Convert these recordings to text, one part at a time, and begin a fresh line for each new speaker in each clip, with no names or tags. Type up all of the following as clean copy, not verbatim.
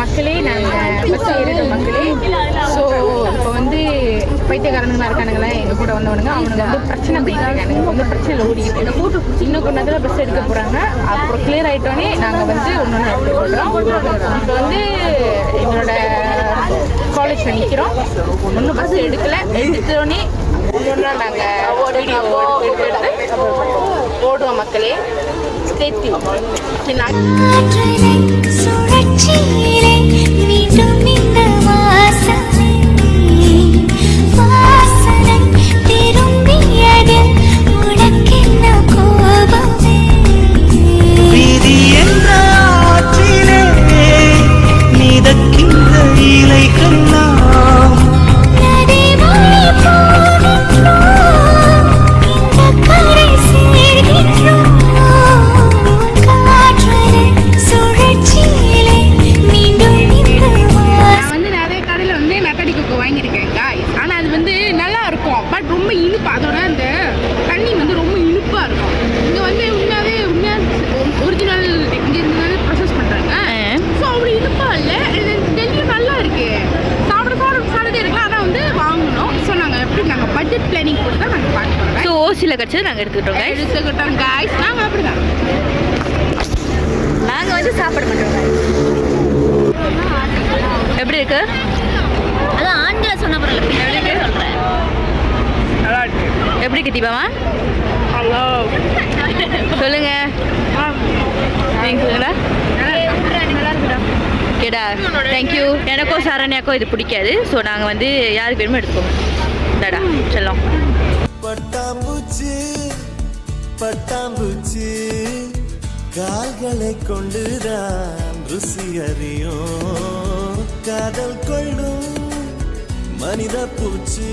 மக்களே நாங்கள் பஸ் ஏறிட்டோம் மக்களே. ஸோ இப்போ வந்து பைத்தியக்காரனுங்களா இருக்கானுங்களே எங்கள் கூட வந்தவனுங்க, அவனுங்க வந்து பிரச்சனை பண்ணிட்டு இருக்கானுங்க. வந்து பிரச்சனையில் ஓடிக்கிட்டு இன்னும் கொஞ்ச நேரத்தில் பஸ் எடுக்க போகிறாங்க. அப்புறம் கிளியர் ஆகிட்டோன்னே நாங்கள் வந்து ஒன்று எடுத்து போடுறோம். இப்போ வந்து எங்களோட காலேஜில் நிற்கிறோம். ஒன்றும் பஸ் எடுத்தோடனே ஒன்று நாங்கள் வீடியோ எடுத்து போடுவோம் மக்களே. ஸ்டேட்யூ கட்சி நாங்கள் எடுத்துக்கிட்டோம் காய்ஸ். நாங்கள் அப்படிதான் நாங்கள் வந்து சாப்பிட மாட்டோம். எப்படி இருக்கு? அதான் ஆண்களை சொன்ன பிறகு சொல்கிறேன். நல்லா இருக்கு. எப்படி இருக்கு தீபாமா? ஹலோ சொல்லுங்க. நீங்கள் சொல்லுங்களா? நல்லா இருக்குடா. கேடா தேங்க்யூ. எனக்கும் சரண்யாக்கும் இது பிடிக்காது. ஸோ நாங்கள் வந்து யாருக்கு வேணுமோ எடுத்துக்கோங்க. டாடா செல்லம்.
பட்டாம்பூச்சி பட்டாம்பூச்சி கால்களை கொண்டுதான் ருசி அறியும். காதல் கொள்ளும் மனித பூச்சி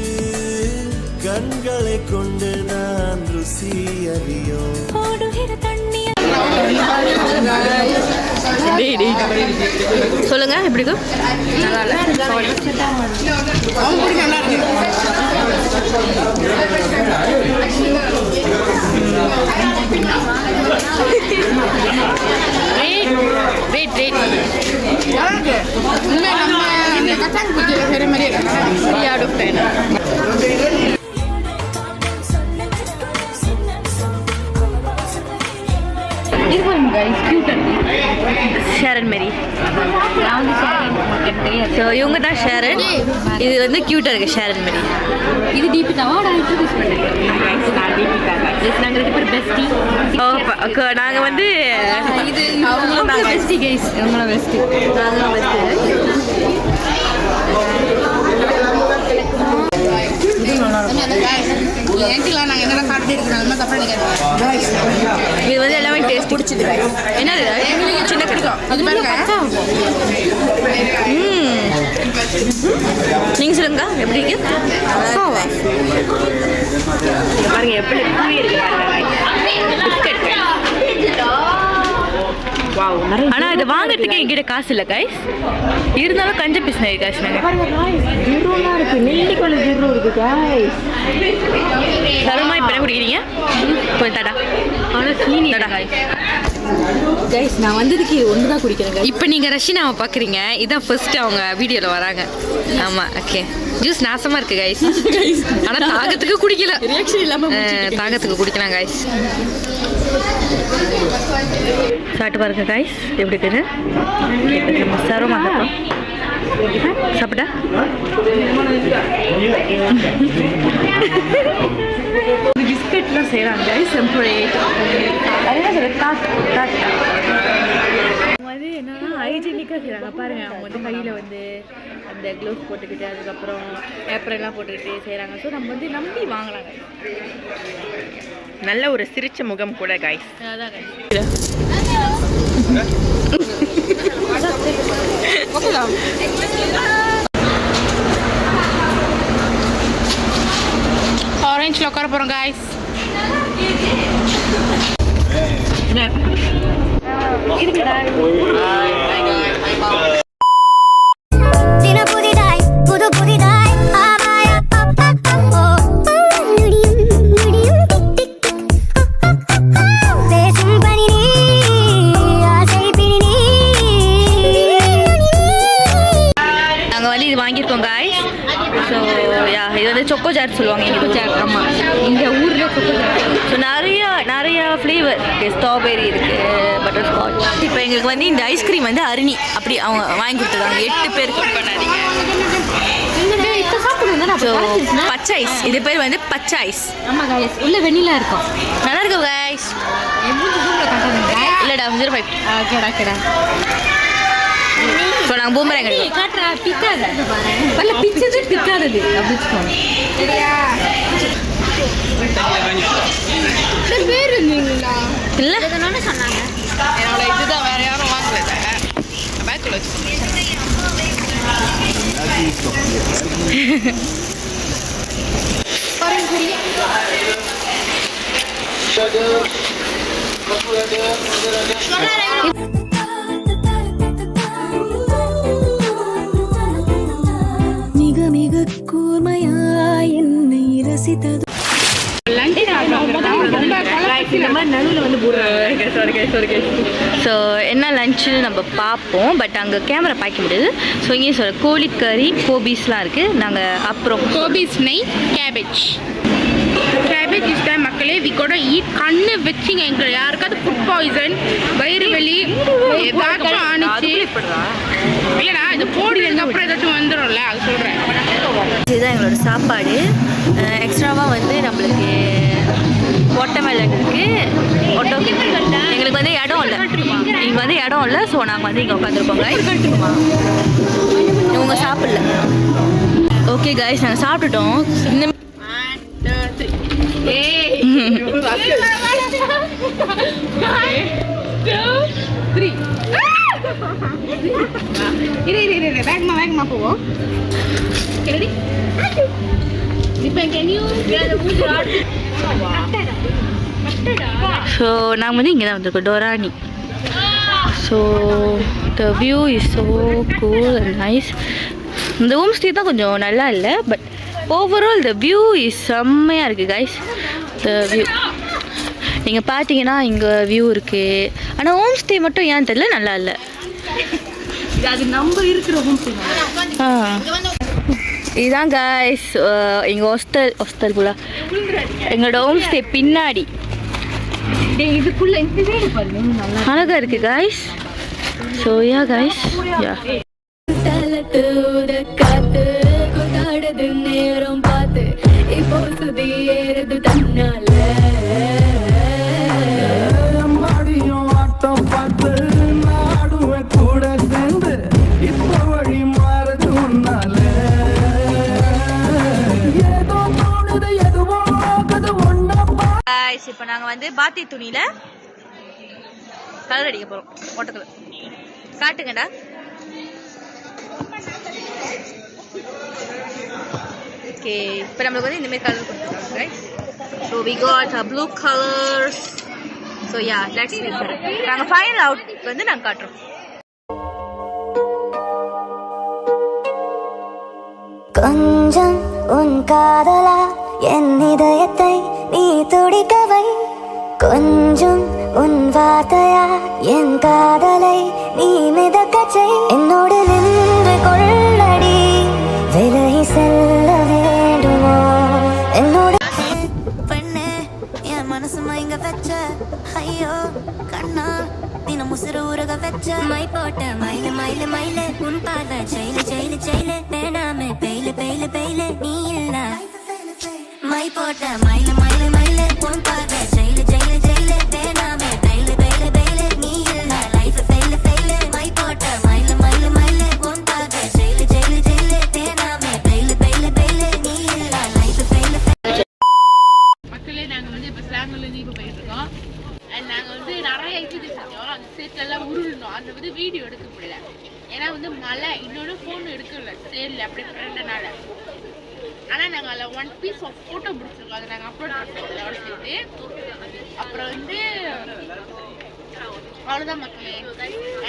கண்களை கொண்டுதான் ருசி அறியும்.
சொல்லுங்க எப்படி இருக்கு? ஷேரன் மேரி. ஸோ இவங்க தான் ஷேரன். இது வந்து க்யூட்டாக இருக்குது ஷேரன் மேரி. இது தீபிகாவா? நான் இன்ட்ரடியூஸ் பண்ணேன். நாங்கள் ரெண்டு பேர் பெஸ்டி. நாங்கள் வந்து இது அவங்களும் நாங்கள் பெஸ்டி கைஸ். அவங்களும் பெஸ்டி, நாங்களும் பெஸ்டி. இது வந்து எல்லாமே டேஸ்ட் பிடிச்சிது. என்னது சின்ன கிடைக்கும் அது பாருங்க. நீங்க சொல்லுங்க எப்படி இருக்கு? பாருங்க எப்படி இருக்கு. ஆனா இது வாங்கிறதுக்கு என்கிட்ட காசு இல்லை கைஸ். இருந்தாலும் கஞ்ச பிஸ்னா காசு இருக்கு. நெல்லிக்கொள்ள ஜீரோ இருக்கு கைஸ். தரமா இப்போ என்ன குடிக்கிறீங்க? கொஞ்சம் தடா. ஆனால் சீனி தடா கைஸ். நான் வந்ததுக்கு ஒன்று தான் குடிக்கிறேன். இப்போ நீங்கள் ரஷ்னாவை பார்க்குறீங்க. இதான் ஃபர்ஸ்ட் அவங்க வீடியோவில் வராங்க. ஆமாம் ஓகே. ஜூஸ் நாசமாக இருக்குது கைஸ். ஆனால் தாகத்துக்கு குடிக்கல. ரியாக்ஷன் இல்லாமல் தாகத்துக்கு குடிக்கலாம் கைஸ். சாப்பிட்டு பாருங்க கைஸ் எப்படி இருக்குன்னு. நம்ம சரமாக இருக்கும். சாப்பிட்டா பிஸ்கட்லாம் செய்கிறாங்க கைஸ். வந்து என்னன்னா ஹைஜீனிக்காக செய்கிறாங்க பாருங்க. அவங்க வந்து கையில் வந்து அந்த க்ளவுஸ் போட்டுக்கிட்டு அதுக்கப்புறம் ஏப்ரன்லாம் போட்டுக்கிட்டு செய்கிறாங்க. ஸோ நம்ம வந்து நம்பி வாங்கலாங்க.
நல்ல ஒரு சிரிச்ச முகம் கூட கைஸ்.
அதான் கைஸ். ஆரஞ்சில் உட்கார போகிறோம் கைஸ்.
பேசும் பணி
சொல்லுவாங்க இங்கே.
ஆமாம், இந்த ஊரில் கொக்கோ ஜாக்.
ஸோ நிறைய ஃப்ளேவர் இருக்குது. ஸ்ட்ராபெரி இருக்குது, பட்டர் ஸ்காட்ச். இப்போ எங்களுக்கு வந்து இந்த ஐஸ்கிரீம் வந்து அருணி அப்படி அவங்க வாங்கி கொடுத்துருக்காங்க. 8 பேர் பண்ணாதீங்க. ஸோ பச்சை ஐஸ், இது பேர் வந்து பச்சை ஐஸ்.
ஆமாம் கைஸ், உள்ள வெண்ணிலா இருக்கும்.
நல்லா இருக்கும் கைஸ். இல்லைடா 05.
கேடா
ஸோ நாங்கள் பூமரங்க
காட்டுறா, பிக்காது பல்ல பிச்சது பிக்காதது அப்படின்னு சரியா? பேர் இருந்தீங்களா?
இல்லை
சொன்னாங்க.
என்னோட இதுதான், வேற யாரும் வாங்கல. பேக்கில் வச்சு
மிக மிக கூர்மையாய் என்னை ரசித்தது.
ஸோ என்ன லஞ்சு நம்ம பார்ப்போம். பட் அங்கே கேமரா பார்க்க முடியாது. ஸோ இங்கேயும் சொல்ல கோழிக்கறி கோபீஸ்லாம் இருக்குது. நாங்கள் அப்புறம்
கோபிஸ் நெய் கேபேஜ் இஷ்ட மக்களே, வி கூட ஈட். கண்ணு வச்சிங்க, எங்களை யாருக்காவது ஃபுட் பாய்சன், வயிறு வலி ஏதாச்சும் ஆனிச்சு இல்லைடா, இது போடுறதுக்கு அப்புறம் ஏதாச்சும் வந்துடும்ல, அது சொல்கிறேன்.
இதுதான் எங்களோட சாப்பாடு. எக்ஸ்ட்ராவாக வந்து நம்மளுக்கு வாட்டர்மெலன் இருக்குது, ஒட்டோக்கு இருக்குது. எங்களுக்கு வந்து இடம் இல்லை, இங்கே வந்து இடம் இல்லை. ஸோ நாங்கள் வந்து இங்கே உட்காந்துருக்கோம் கைஸ். இவங்க சாப்பிடல. ஓகே கைஸ், நாங்கள் சாப்பிட்டுட்டோம். இந்த
வேகமா போவோம்.
ஸோ நாங்கள் வந்து இங்கே தான் வந்திருக்கோம், டொரானி. So the view is so cool and nice. இந்த ஹோம் ஸ்டே தான் கொஞ்சம் நல்லா இல்லை, but overall the view is செம்மையாக இருக்குது கைஸ். த வியூ நீங்கள் பார்த்தீங்கன்னா இங்கே வியூ இருக்குது. ஆனால் ஹோம் ஸ்டே மட்டும் ஏன் தெரியல, நல்லா இல்லை.
அது நம்ம இருக்கிற ஹோம் ஸ்டே.
இதுதான் கைஸ் எங்கள் ஹாஸ்டல் போல எங்களோட ஹோம் ஸ்டே பின்னாடி.
இதுக்குள்ள இந்த வீடு பாருங்க, நல்லா
அழகாக இருக்குது கைஸ். ஸோ யா கைஸ், யா
காத்து கொண்டாடுது நேரம் பார்த்து, இப்போ சுதி ஏறுது தன்னால.
ஆட்டம் பார்த்து நாடுவேன் கூட சேர்ந்து, இப்போ வழி மாறுது உன்னால. ஏதோ தோணுது, எதுவோ ஆகுது ஒன்னா.
கைஸ், இப்போ நாங்கள் வந்து பாத்தி துணியில் கலர் அடிக்க போகிறோம். ஓட்டக்கலர் காட்டுங்கடா. ஓகே, இப்போ நம்மளுக்கு வந்து இந்தமாரி கலர் கொடுத்துருக்காங்க right. So we got blue colours. So ya let's see. நாங்கள் ஃபைனல் அவுட் வந்து நாங்கள் காட்டுறோம்.
கொஞ்சம் உன் காதலா என் இதயத்தை நீ துடிக்கவை, கொஞ்சம் உன் வார்த்தையா என் காதலை நீ மிதக்கச் செய். என்னோடு நின்று கொள்ளடி, விலகி செல்ல வேண்டுமோ என்னோட பெண்ணே, என் மனசு மயங்க வச்ச. ஐயோ கண்ணா, தினம் முசிறு உருக வச்ச. மை போட்ட மயில மயில மயில, உன் பார்வை செயலு செயலு செயலு, வேணாமே பெயிலு பெயிலு பெயிலு, நீ இல்ல. மை போட்ட மயில மயில மயில, உன் பார்வை செயலு செயலு செயலு, வேணாமே பெயிலு பெயிலு பெயிலு, நீ இல்ல. Life fail fail. மை போட்ட மயில மயில மயில, உன் பார்வை செயலு செயலு செயலு, வேணாமே பெயிலு பெயிலு பெயிலு, நீ இல்ல. Life fail fail.
மக்களே, நாங்கள் வந்து இப்போ ஸ்லாங்கில் இப்போ போயிட்டு இருக்கோம். அண்ட் நாங்கள் வந்து நிறைய ஆக்டிவிட்டி செஞ்சோம். அந்த செட்டெல்லாம் உருளணும். அந்த வந்து வீடியோ எடுக்க முடியல, ஏன்னா வந்து மழை. இன்னொன்று ஃபோன் எடுக்கல, சேரில் அப்படியே ஃப்ரெண்டுனால. ஆனால் நாங்கள் அதில் 1 piece of ஃபோட்டோ பிடிச்சிருக்கோம். அதை நாங்கள் அப்லோட் பண்ணுறோம் அதோட சேர்த்து. அப்புறம் வந்து அவ்வளோதான் மக்களே.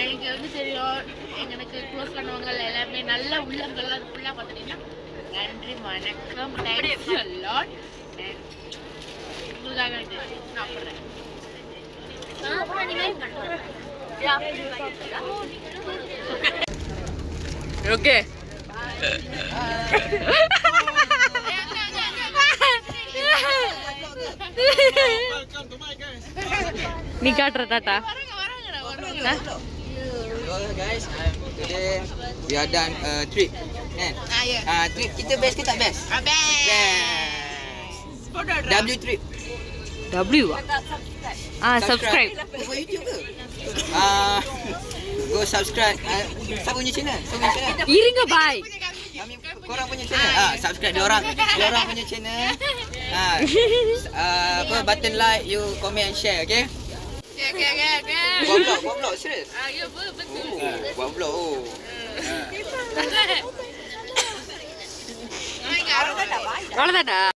எனக்கு வந்து தெரியும், எங்களுக்கு க்ளோஸ் பண்ணவங்க எல்லாமே நல்ல உள்ளங்கள்லாம் அது ஃபுல்லாக பார்த்துட்டீங்கன்னா நன்றி வணக்கம். Thanks a lot. உங்களுக்காக சாப்பிட்றேன்.
ஓகே நீ காட்டுற tata.
Guys, today we are done trip. Trip kita best ke tak best? Best. W trip.
W subscribe.
For YouTube ke? Go subscribe. Siapa punya channel?
இருங்க பாய்.
Korang punya channel. Subscribe diorang punya channel. Apa button like, you comment and share, okay? Buat vlog serius.
Ya betul.
Buat vlog.
அவ்வளோதானா?